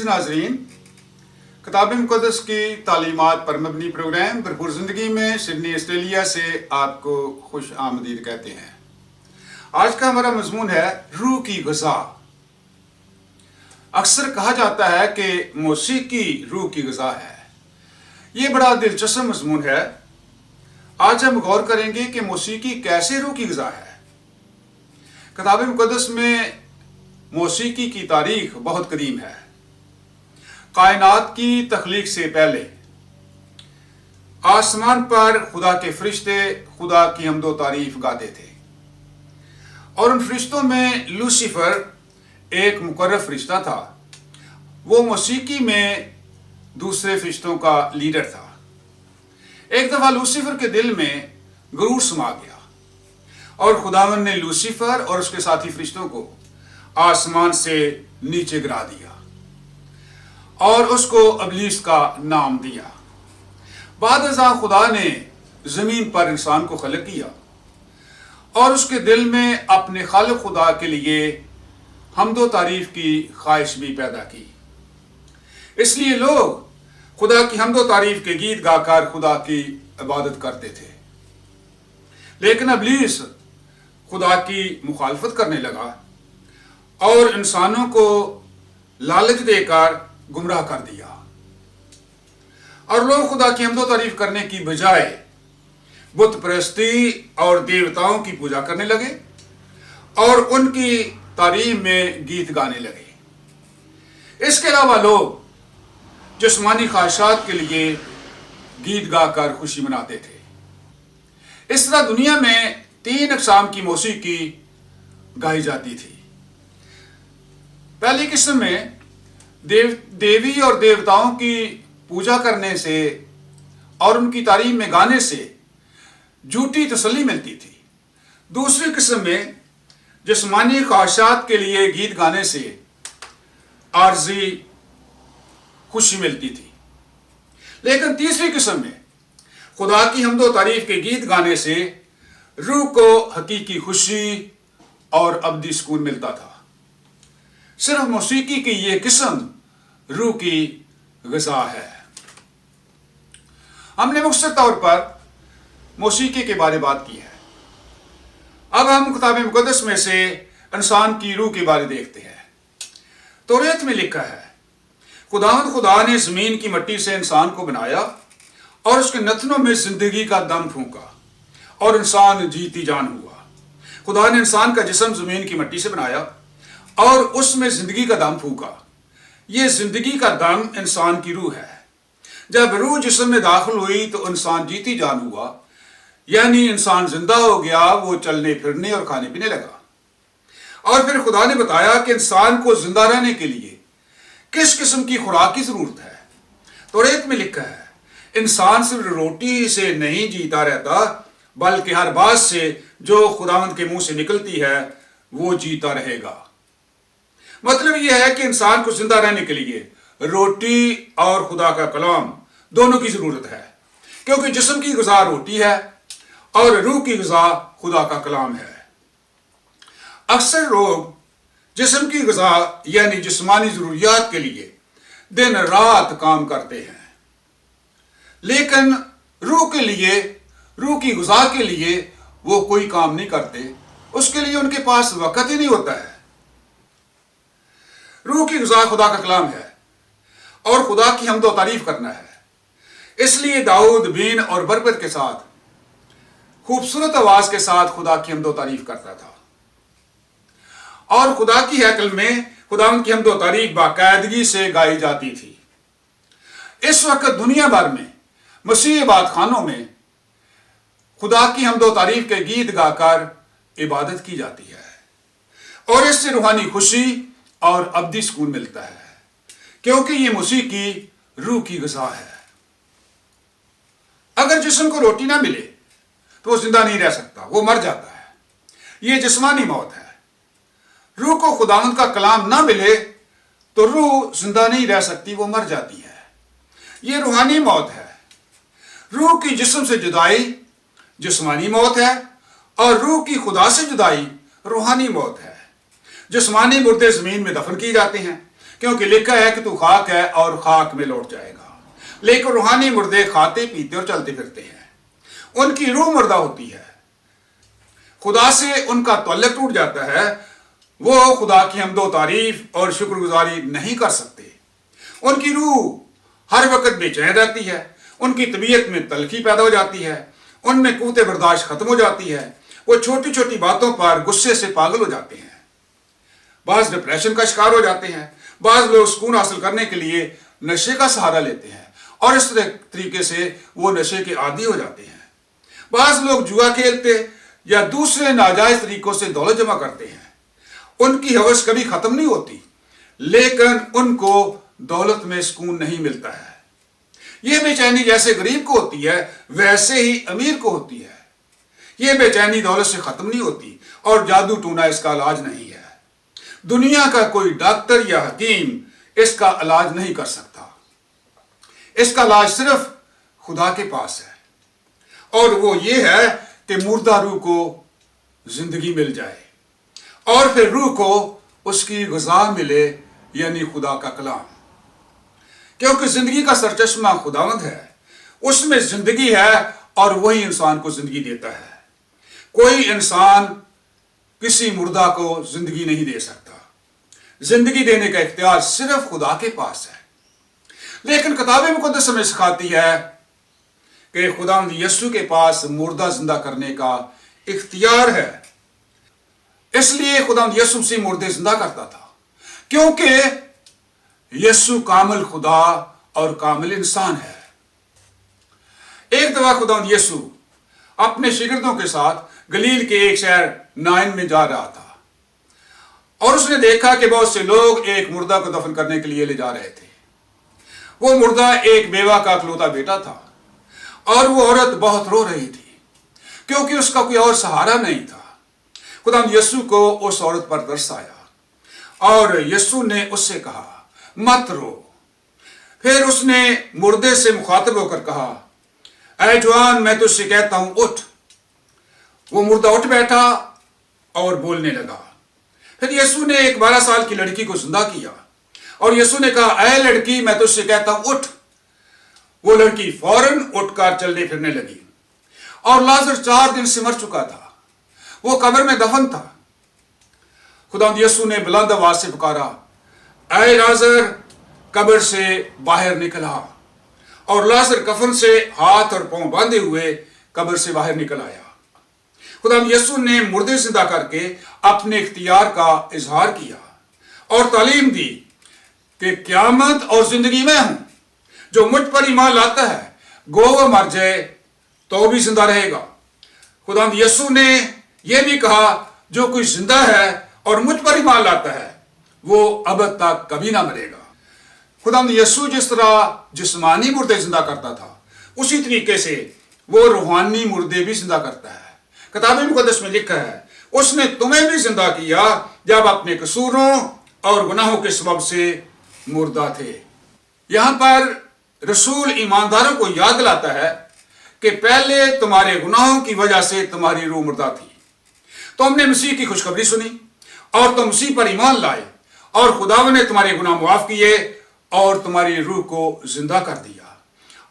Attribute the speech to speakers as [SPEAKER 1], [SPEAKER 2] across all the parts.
[SPEAKER 1] अजीज नाजरीन, किताब मुक़द्दस की तालीमात पर मबनी प्रोग्राम भरपूर ज़िंदगी में सिडनी ऑस्ट्रेलिया से आपको खुश आमदीद कहते हैं। आज का हमारा मजमून है रूह की ग़िज़ा। अक्सर कहा जाता है कि मौसीकी रूह की ग़िज़ा है। ये बड़ा दिलचस्प मजमून है। आज हम गौर करेंगे कि मौसीकी कैसे रूह की ग़िज़ा है। किताब मुक़द्दस में मौसीकी की तारीख बहुत कदीम है। कायनात की तख्लीक से पहले आसमान पर खुदा के फरिश्ते खुदा की हम्दो तारीफ गाते थे और उन फरिश्तों में लूसीफर एक मुकर्रर फरिश्ता था। वो मौसीकी में दूसरे फरिश्तों का लीडर था। एक दफ़ा लूसीफर के दिल में गुरूर समा गया और खुदावंद ने लूसीफर और उसके साथी फरिश्तों को आसमान से नीचे गिरा दिया और उसको इब्लीस का नाम दिया। बाद अज़ा खुदा ने ज़मीन पर इंसान को खलक किया और उसके दिल में अपने खालिक खुदा के लिए हम्दो तारीफ की ख्वाहिश भी पैदा की। इसलिए लोग खुदा की हम्दो तारीफ के गीत गाकर खुदा की इबादत करते थे। लेकिन इब्लीस खुदा की मुखालफत करने लगा और इंसानों को लालच देकर गुमराह कर दिया और लोग खुदा की हम्दो तारीफ करने की बजाय बुत परस्ती और देवताओं की पूजा करने लगे और उनकी तारीफ में गीत गाने लगे। इसके अलावा लोग जिस्मानी ख्वाहिशात के लिए गीत गाकर खुशी मनाते थे। इस तरह दुनिया में 3 अक़साम की मौसीकी गाई जाती थी। पहली किस्म में देवी और देवताओं की पूजा करने से और उनकी तारीफ में गाने से झूठी तसल्ली मिलती थी। दूसरी किस्म में जिस्मानी ख्वाहिशात के लिए गीत गाने से आर्जी खुशी मिलती थी। लेकिन तीसरी किस्म में खुदा की हम्दो तारीफ के गीत गाने से रूह को हकीकी खुशी और अब्दी सुकून मिलता था। सिर्फ मौसीकी की ये किस्म रूह की ग़िज़ा है। हमने मुख्तसर तौर पर मौसीकी के बारे बात की है। अब हम किताब मुक़द्दस में से इंसान की रूह के बारे देखते हैं। तौरात में लिखा है, खुदा ने ज़मीन की मिट्टी से इंसान को बनाया और उसके नथनों में ज़िंदगी का दम फूंका और इंसान जीती जान हुआ। खुदा ने इंसान का जिस्म ज़मीन की मिट्टी से बनाया और उसमें ज़िंदगी का दम फूंका। ये ज़िंदगी का दम इंसान की रूह है। जब रूह जिस्म में दाखिल हुई तो इंसान जीती जान हुआ, यानी इंसान जिंदा हो गया। वो चलने फिरने और खाने पीने लगा। और फिर खुदा ने बताया कि इंसान को जिंदा रहने के लिए किस किस्म की खुराक की ज़रूरत है। तौरात में लिखा है, इंसान सिर्फ रोटी से नहीं जीता रहता बल्कि हर बात से जो खुदावंद के मुंह से निकलती है वो जीता रहेगा। मतलब यह है कि इंसान को जिंदा रहने के लिए रोटी और खुदा का कलाम दोनों की जरूरत है, क्योंकि जिस्म की ग़िज़ा रोटी है और रूह की ग़िज़ा खुदा का कलाम है। अक्सर लोग जिस्म की ग़िज़ा यानी जिस्मानी ज़रूरियात के लिए दिन रात काम करते हैं, लेकिन रूह के लिए, रूह की ग़िज़ा के लिए वो कोई काम नहीं करते। उसके लिए उनके पास वक़्त ही नहीं होता है। रूह की ग़िज़ा खुदा का कलाम है और खुदा की हम्दो तारीफ करना है। इसलिए दाऊद बीन और बरकत के साथ खूबसूरत आवाज के साथ खुदा की हम्दो तारीफ करता था और खुदा की हैकल में खुदावंद की हम्दो तारीफ बाकायदगी से गाई जाती थी। इस वक्त दुनिया भर में मसीह इबादत खानों में खुदा की हम्दो तारीफ के गीत गाकर इबादत की जाती है और इससे रूहानी खुशी और अब्दी सुकून मिलता है, क्योंकि ये मौसीकी रूह की ग़िज़ा है। अगर जिस्म को रोटी ना मिले तो वो जिंदा नहीं रह सकता, वो मर जाता है। ये जिस्मानी मौत है। रूह को खुदावंद का कलाम ना मिले तो रूह जिंदा नहीं रह सकती, वो मर जाती है। ये रूहानी मौत है। रूह की जिस्म से जुदाई जिस्मानी मौत है और रूह की खुदा से जुदाई रूहानी मौत है। जिस्मानी मुर्दे ज़मीन में दफन किए जाते हैं, क्योंकि लिखा है कि तू खाक है और खाक में लौट जाएगा। लेकिन रूहानी मुर्दे खाते पीते और चलते फिरते हैं, उनकी रूह मुर्दा होती है, खुदा से उनका तल्लुक टूट जाता है, वो खुदा की हम्दो तारीफ और शुक्रगुजारी नहीं कर सकते। उनकी रूह हर वक्त बेचैन रहती है, उनकी तबीयत में तलखी पैदा हो जाती है, उनमें कुव्वत बर्दाश्त खत्म हो जाती है, वो छोटी छोटी बातों पर गुस्से से पागल हो जाते हैं, बाज डिप्रेशन का शिकार हो जाते हैं, बाज लोग सुकून हासिल करने के लिए नशे का सहारा लेते हैं और इस तरीके से वो नशे के आदी हो जाते हैं। बाज लोग जुआ खेलते या दूसरे नाजायज तरीकों से दौलत जमा करते हैं, उनकी हवस कभी खत्म नहीं होती, लेकिन उनको दौलत में सुकून नहीं मिलता है। ये बेचैनी जैसे गरीब को होती है वैसे ही अमीर को होती है। ये बेचैनी दौलत से खत्म नहीं होती और जादू टूना इसका इलाज नहीं है। दुनिया का कोई डॉक्टर या हकीम इसका इलाज नहीं कर सकता। इसका इलाज सिर्फ खुदा के पास है और वो ये है कि मुर्दा रूह को जिंदगी मिल जाए और फिर रूह को उसकी ग़िज़ा मिले, यानी खुदा का कलाम। क्योंकि जिंदगी का सरचश्मा खुदावंद है, उसमें जिंदगी है और वही इंसान को जिंदगी देता है। कोई इंसान किसी मुर्दा को जिंदगी नहीं दे सकता। जिंदगी देने का इख्तियार सिर्फ खुदा के पास है। लेकिन किताब मुक़द्दस हमें सिखाती है कि खुदावंद यीशु के पास मुर्दा जिंदा करने का इख्तियार है। इसलिए खुदावंद यीशु मसीह मुर्दे जिंदा करता था, क्योंकि यीशु कामिल खुदा और कामिल इंसान है। एक दफा खुदावंद यीशु अपने शिगिर्दों के साथ गलील के एक शहर नाइन में जा रहा था और उसने देखा कि बहुत से लोग एक मुर्दा को दफन करने के लिए ले जा रहे थे। वो मुर्दा एक बेवा का इकलौता बेटा था और वो औरत बहुत रो रही थी क्योंकि उसका कोई और सहारा नहीं था। खुदावंद यीशु को उस औरत पर तरस आया और यीशु ने उससे कहा, मत रो। फिर उसने मुर्दे से मुखातिब होकर कहा, ऐ जवान, मैं तुझसे कहता हूं उठ। वो मुर्दा उठ बैठा और बोलने लगा। फिर यीशु ने एक 12 साल की लड़की को जिंदा किया और यीशु ने कहा, ऐ लड़की, मैं तुझसे कहता हूं उठ। वो लड़की फौरन उठकर चलने फिरने लगी और लाजर 4 दिन से मर चुका था, वो कब्र में दफन था। खुदावंद यीशु ने बुलंद आवाज से पुकारा, ऐ लाजर, कब्र से बाहर निकला। और लाजर कफन से हाथ और पांव बांधे हुए कब्र से बाहर निकल आया। खुदावंद यीशु ने मुर्दे जिंदा करके अपने इख्तियार का इजहार किया और तालीम दी कि क़यामत और जिंदगी में हूं। जो मुझ पर ईमान लाता है, गो वो मर जाए तो भी जिंदा रहेगा। खुदावंद यीशु ने यह भी कहा, जो कोई जिंदा है और मुझ पर ईमान लाता है, वो अब तक कभी ना मरेगा। खुदावंद यीशु जिस तरह जिस्मानी मुर्दे जिंदा करता था, उसी तरीके से वो रूहानी मुर्दे भी जिंदा करता है। किताब मुक़द्दस में लिखा है, उसने तुम्हें भी जिंदा किया जब अपने कसूरों और गुनाहों के सबब से मुर्दा थे। यहां पर रसूल ईमानदारों को याद दिलाता है कि पहले तुम्हारे गुनाहों की वजह से तुम्हारी रूह मुर्दा थी। तुमने मसीह की खुशखबरी सुनी और तुम मसीह पर ईमान लाए और खुदावंद ने तुम्हारे गुनाह माफ किए और तुम्हारी रूह को जिंदा कर दिया।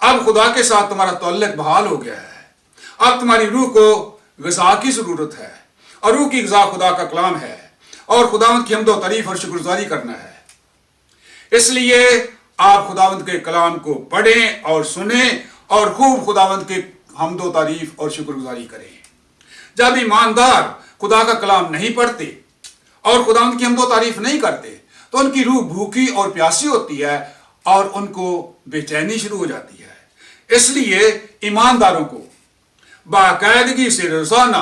[SPEAKER 1] अब खुदा के साथ तुम्हारा तल्लुक बहाल हो गया है। अब तुम्हारी रूह को ग़िज़ा की जरूरत है और रूह की ग़िज़ा खुदा का कलाम है और खुदावंद की हम्दो तारीफ और शुक्रगुजारी करना है। इसलिए आप खुदावंद के कलाम को पढ़ें और सुने और खूब खुदावंद के हम्दो तारीफ और शुक्रगुजारी करें। जब ईमानदार खुदा का कलाम नहीं पढ़ते और खुदावंद की हम्दो तारीफ नहीं करते, तो उनकी रूह भूखी और प्यासी होती है और उनको बेचैनी शुरू हो जाती है। इसलिए ईमानदारों को बाकायदगी से रोजाना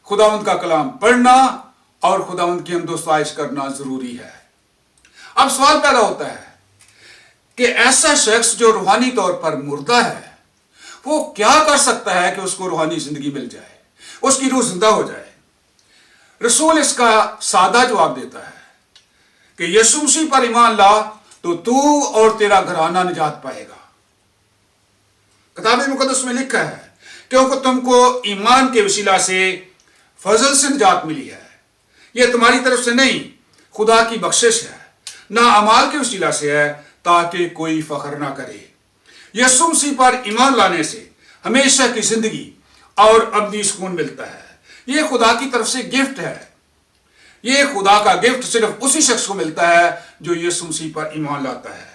[SPEAKER 1] खुदावंद का कलाम पढ़ना और खुदावंद की हम्दो सताइश करना जरूरी है। अब सवाल पैदा होता है कि ऐसा शख्स जो रूहानी तौर पर मुर्दा है, वो क्या कर सकता है कि उसको रूहानी जिंदगी मिल जाए, उसकी रूह जिंदा हो जाए। रसूल इसका सादा जवाब देता है कि यीशु मसीह पर ईमान ला तो तू और तेरा घराना निजात पाएगा। किताब मुक़द्दस में लिखा है, क्योंकि तुमको ईमान के वसीला से फजल से निजात मिली है। यह तुम्हारी तरफ से नहीं, खुदा की बख्शिश है। نہ اعمال کے وسیلہ سے ہے تاکہ کوئی فخر نہ کرے۔ یسوع مسیح پر ایمان لانے سے ہمیشہ کی زندگی اور ابدی سکون ملتا ہے۔ یہ خدا کی طرف سے گفٹ ہے۔ یہ خدا کا گفٹ صرف اسی شخص کو ملتا ہے جو یسوع مسیح پر ایمان لاتا ہے۔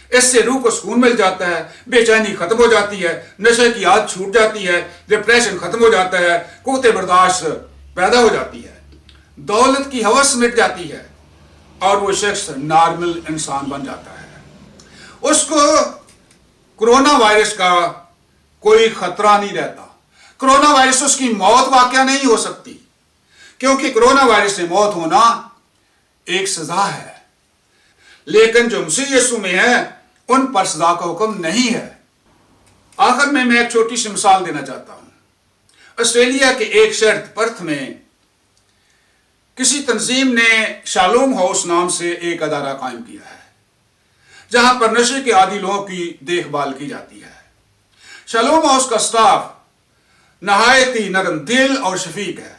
[SPEAKER 1] اس سے روح کو سکون مل جاتا ہے، بے چینی ختم ہو جاتی ہے، نشے کی عادت چھوٹ جاتی ہے، ڈپریشن ختم ہو جاتا ہے، قوت برداشت پیدا ہو جاتی ہے، دولت کی ہوس مٹ جاتی ہے اور وہ شخص نارمل انسان بن جاتا ہے۔ اس کو کرونا وائرس کا کوئی خطرہ نہیں رہتا۔ کرونا وائرس اس کی موت واقعہ نہیں ہو سکتی، کیونکہ کرونا وائرس سے موت ہونا ایک سزا ہے، لیکن جو مسیح یسوع میں ہے ان پر سزا کا حکم نہیں ہے۔ آخر میں ایک چھوٹی سی مثال دینا چاہتا ہوں۔ آسٹریلیا کے ایک شہر پرتھ میں کسی تنظیم نے شالوم ہاؤس نام سے ایک ادارہ قائم کیا ہے، جہاں پر نشے کے عادی لوگوں کی دیکھ بھال کی جاتی ہے۔ شالوم ہاؤس کا سٹاف نہایت ہی نرم دل اور شفیق ہے۔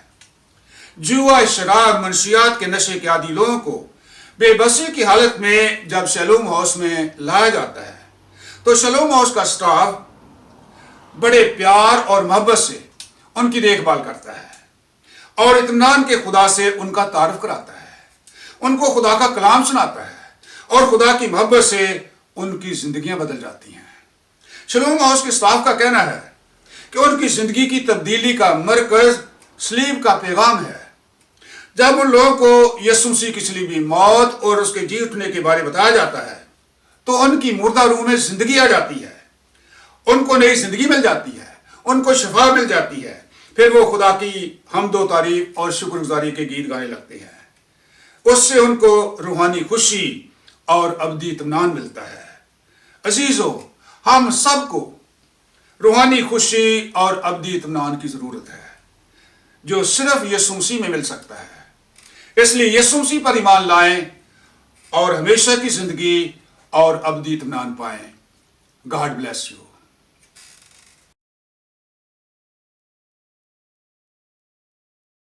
[SPEAKER 1] جوا، شراب، منشیات کے نشے کے عادی لوگوں کو بے بسی کی حالت میں جب شالوم ہاؤس میں لایا جاتا ہے تو شالوم ہاؤس کا سٹاف بڑے پیار اور محبت سے ان کی دیکھ بھال کرتا ہے اور اطمینان کے خدا سے ان کا تعارف کراتا ہے، ان کو خدا کا کلام سناتا ہے اور خدا کی محبت سے ان کی زندگیاں بدل جاتی ہیں۔ شالوم ہاؤس کے سٹاف کا کہنا ہے کہ ان کی زندگی کی تبدیلی کا مرکز صلیب کا پیغام ہے۔ جب ان لوگوں کو یسوع مسیح کی صلیبی موت اور اس کے جی اٹھنے کے بارے بتایا جاتا ہے تو ان کی مردہ روح میں زندگی آ جاتی ہے، ان کو نئی زندگی مل جاتی ہے، ان کو شفا مل جاتی ہے، پھر وہ خدا کی حمد و تعریف اور شکر گزاری کے گیت گانے لگتے ہیں۔ اس سے ان کو روحانی خوشی اور ابدی اطمینان ملتا ہے۔ عزیزو، ہم سب کو روحانی خوشی اور ابدی اطمینان کی ضرورت ہے جو صرف یسوع مسیح میں مل سکتا ہے۔ اس لیے یسوع مسیح پر ایمان لائیں اور ہمیشہ کی زندگی اور ابدی اطمینان پائیں۔ God bless you.